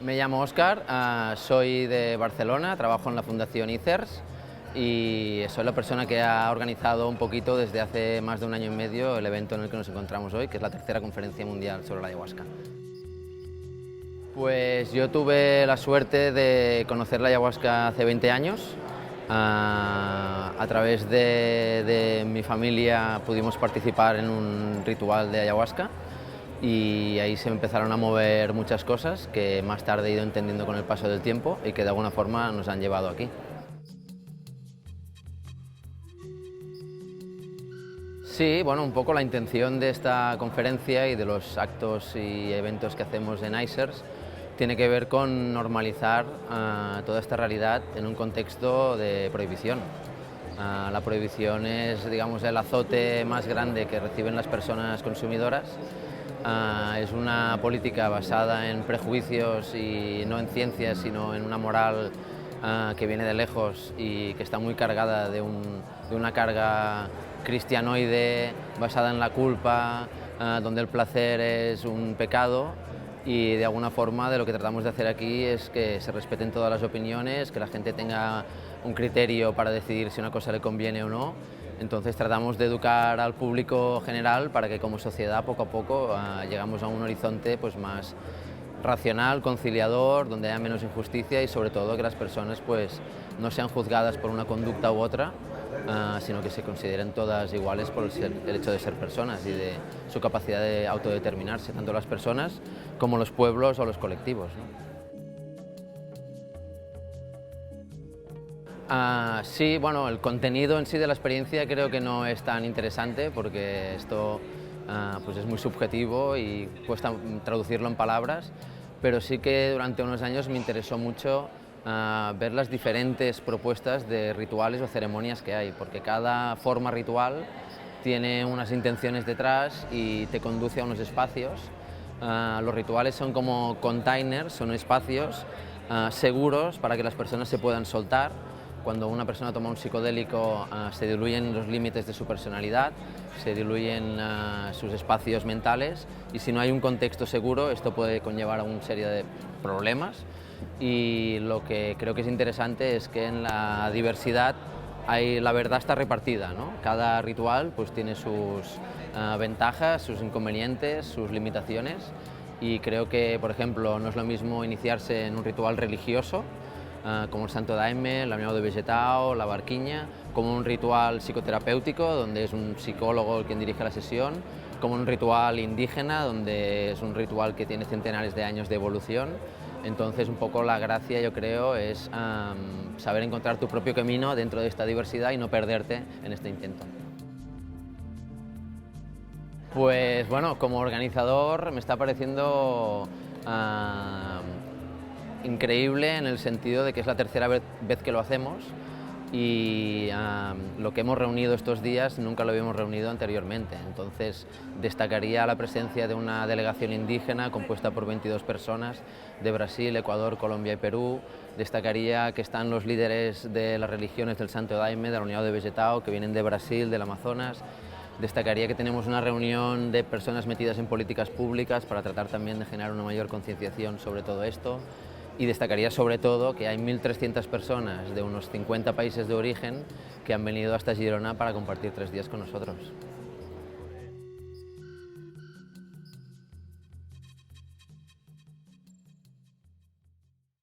Me llamo Óscar, soy de Barcelona, trabajo en la Fundación ICERS y soy la persona que ha organizado un poquito desde hace más de un año y medio el evento en el que nos encontramos hoy, que es la tercera conferencia mundial sobre la ayahuasca. Pues yo tuve la suerte de conocer la ayahuasca hace 20 años. A través de mi familia pudimos participar en un ritual de ayahuasca y ahí se empezaron a mover muchas cosas que más tarde he ido entendiendo con el paso del tiempo y que de alguna forma nos han llevado aquí. Sí, bueno, un poco la intención de esta conferencia y de los actos y eventos que hacemos en ICERS tiene que ver con normalizar toda esta realidad en un contexto de prohibición. La prohibición es, digamos, el azote más grande que reciben las personas consumidoras. Es una política basada en prejuicios y no en ciencias, sino en una moral que viene de lejos y que está muy cargada de una carga cristianoide basada en la culpa, donde el placer es un pecado, y de alguna forma de lo que tratamos de hacer aquí es que se respeten todas las opiniones, que la gente tenga un criterio para decidir si una cosa le conviene o no. Entonces tratamos de educar al público general para que como sociedad poco a poco llegamos a un horizonte pues, más racional, conciliador, donde haya menos injusticia y sobre todo que las personas pues, no sean juzgadas por una conducta u otra, sino que se consideren todas iguales por el hecho de ser personas y de su capacidad de autodeterminarse, tanto las personas como los pueblos o los colectivos, ¿no? Sí, bueno, el contenido en sí de la experiencia creo que no es tan interesante porque esto pues es muy subjetivo y cuesta traducirlo en palabras, pero sí que durante unos años me interesó mucho ver las diferentes propuestas de rituales o ceremonias que hay, porque cada forma ritual tiene unas intenciones detrás y te conduce a unos espacios. Los rituales son como containers, son espacios seguros para que las personas se puedan soltar. Cuando una persona toma un psicodélico se diluyen los límites de su personalidad, se diluyen sus espacios mentales y si no hay un contexto seguro esto puede conllevar a una serie de problemas y lo que creo que es interesante es que en la diversidad la verdad está repartida, ¿no? Cada ritual pues, tiene sus ventajas, sus inconvenientes, sus limitaciones y creo que, por ejemplo, no es lo mismo iniciarse en un ritual religioso como el Santo Daime, la União de Vegetao, la Barquiña, como un ritual psicoterapéutico, donde es un psicólogo el quien dirige la sesión, como un ritual indígena, donde es un ritual que tiene centenares de años de evolución. Entonces, un poco la gracia, yo creo, es saber encontrar tu propio camino dentro de esta diversidad y no perderte en este intento. Pues bueno, como organizador me está pareciendo increíble en el sentido de que es la tercera vez que lo hacemos y lo que hemos reunido estos días nunca lo habíamos reunido anteriormente. Entonces destacaría la presencia de una delegación indígena compuesta por 22 personas de Brasil, Ecuador, Colombia y Perú. Destacaría que están los líderes de las religiones del Santo Daime, de la União de Vegetao, que vienen de Brasil, del Amazonas. Destacaría que tenemos una reunión de personas metidas en políticas públicas para tratar también de generar una mayor concienciación sobre todo esto. Y destacaría sobre todo que hay 1.300 personas de unos 50 países de origen que han venido hasta Girona para compartir 3 días con nosotros.